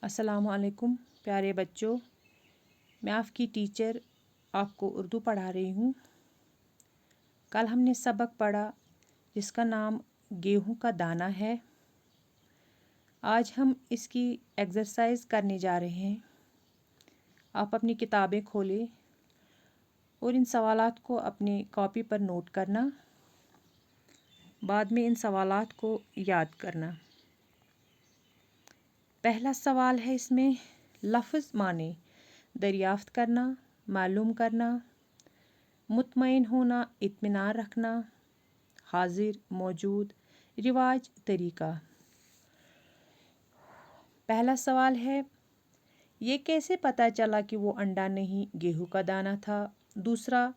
अस्सलाम वालेकुम प्यारे बच्चों, मैं आपकी टीचर आपको उर्दू पढ़ा रही हूँ। कल हमने सबक पढ़ा जिसका नाम गेहूं का दाना है। आज हम इसकी एक्सरसाइज करने जा रहे हैं। आप अपनी किताबें खोलें और इन सवालात को अपनी कॉपी पर नोट करना, बाद में इन सवालात को याद करना। पहला सवाल है इसमें लफ्ज़ माने दरियाफ्त करना, मालूम करना, मुतमईन होना, इत्मीनान रखना, हाजिर, मौजूद, रिवाज, तरीका। पहला सवाल है ये कैसे पता चला कि वो अंडा नहीं गेहूं का दाना था। दूसरा,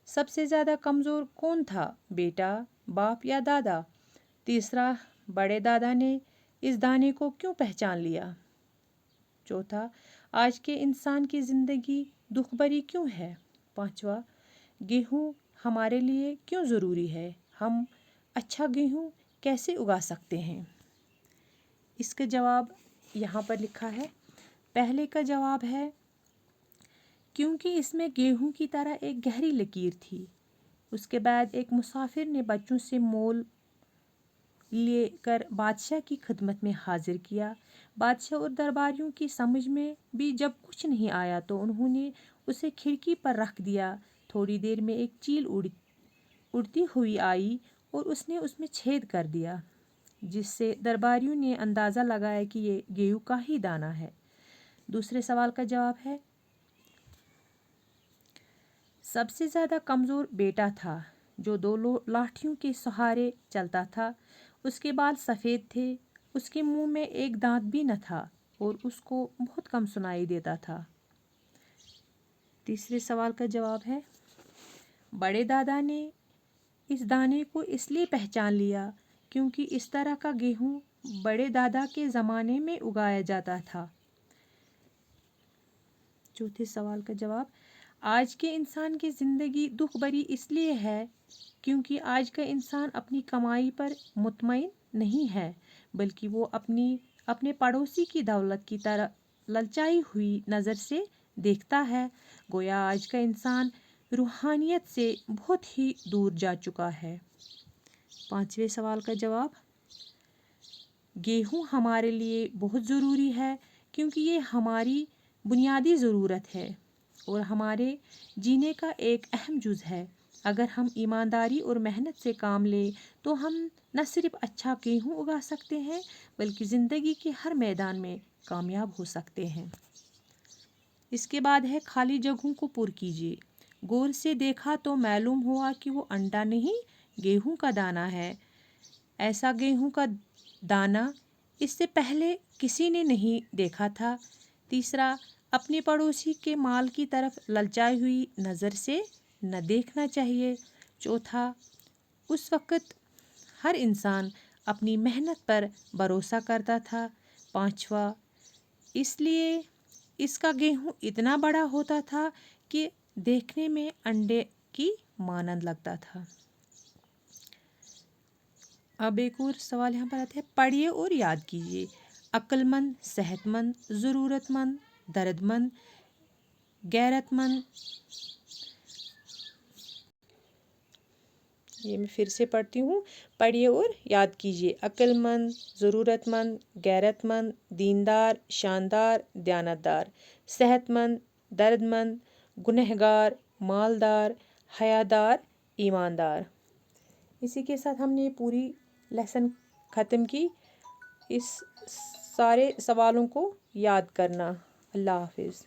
सबसे ज़्यादा कमज़ोर कौन था, बेटा, बाप या दादा। तीसरा, बड़े दादा ने इस दाने को क्यों पहचान लिया। चौथा, आज के इंसान की ज़िंदगी दुख भरी क्यों है। पांचवा, गेहूं हमारे लिए क्यों ज़रूरी है, हम अच्छा गेहूं कैसे उगा सकते हैं। इसका जवाब यहाँ पर लिखा है। पहले का जवाब है क्योंकि इसमें गेहूं की तरह एक गहरी लकीर थी। उसके बाद एक मुसाफिर ने बच्चों से मोल लेकर बादशाह की खिदमत में हाजिर किया। बादशाह और दरबारियों की समझ में भी जब कुछ नहीं आया तो उन्होंने उसे खिड़की पर रख दिया। थोड़ी देर में एक चील उड़ती हुई आई और उसने उसमें छेद कर दिया, जिससे दरबारियों ने अंदाज़ा लगाया कि ये गेहूं का ही दाना है। दूसरे सवाल का जवाब है सबसे ज़्यादा कमज़ोर बेटा था जो दो लाठियों के सहारे चलता था। उसके बाल सफ़ेद थे, उसके मुंह में एक दांत भी न था और उसको बहुत कम सुनाई देता था। तीसरे सवाल का जवाब है बड़े दादा ने इस दाने को इसलिए पहचान लिया क्योंकि इस तरह का गेहूं बड़े दादा के ज़माने में उगाया जाता था। चौथे सवाल का जवाब आज के इंसान की ज़िंदगी दुख भरी इसलिए है क्योंकि आज का इंसान अपनी कमाई पर मुतमईन नहीं है, बल्कि वो अपने पड़ोसी की दौलत की तरह ललचाई हुई नज़र से देखता है। गोया आज का इंसान रूहानियत से बहुत ही दूर जा चुका है। पांचवें सवाल का जवाब गेहूं हमारे लिए बहुत ज़रूरी है क्योंकि ये हमारी बुनियादी ज़रूरत है और हमारे जीने का एक अहम जुज़ है। अगर हम ईमानदारी और मेहनत से काम लें तो हम न सिर्फ अच्छा गेहूं उगा सकते हैं बल्कि ज़िंदगी के हर मैदान में कामयाब हो सकते हैं। इसके बाद है खाली जगहों को पुर कीजिए। गौर से देखा तो मालूम हुआ कि वो अंडा नहीं गेहूं का दाना है। ऐसा गेहूं का दाना इससे पहले किसी ने नहीं देखा था। तीसरा, अपने पड़ोसी के माल की तरफ ललचाई हुई नज़र से न देखना चाहिए। चौथा, उस वक़्त हर इंसान अपनी मेहनत पर भरोसा करता था। पांचवा, इसलिए इसका गेहूं इतना बड़ा होता था कि देखने में अंडे की मानंद लगता था। अब एक और सवाल यहाँ पर आता है, पढ़िए और याद कीजिए। अक्लमंद, सेहतमंद, ज़रूरतमंद, दर्दमंद, गैरतमंद। ये मैं फिर से पढ़ती हूँ, पढ़िए और याद कीजिए। अक्लमंद, ज़रूरतमंद, गैरतमंद, दीनदार, शानदार, दयानतदार, सेहतमंद, दर्दमंद, गुनहगार, मालदार, हयादार, ईमानदार। इसी के साथ हमने पूरी लेसन ख़त्म की। इस सारे सवालों को याद करना। अल्लाह हाफिज़।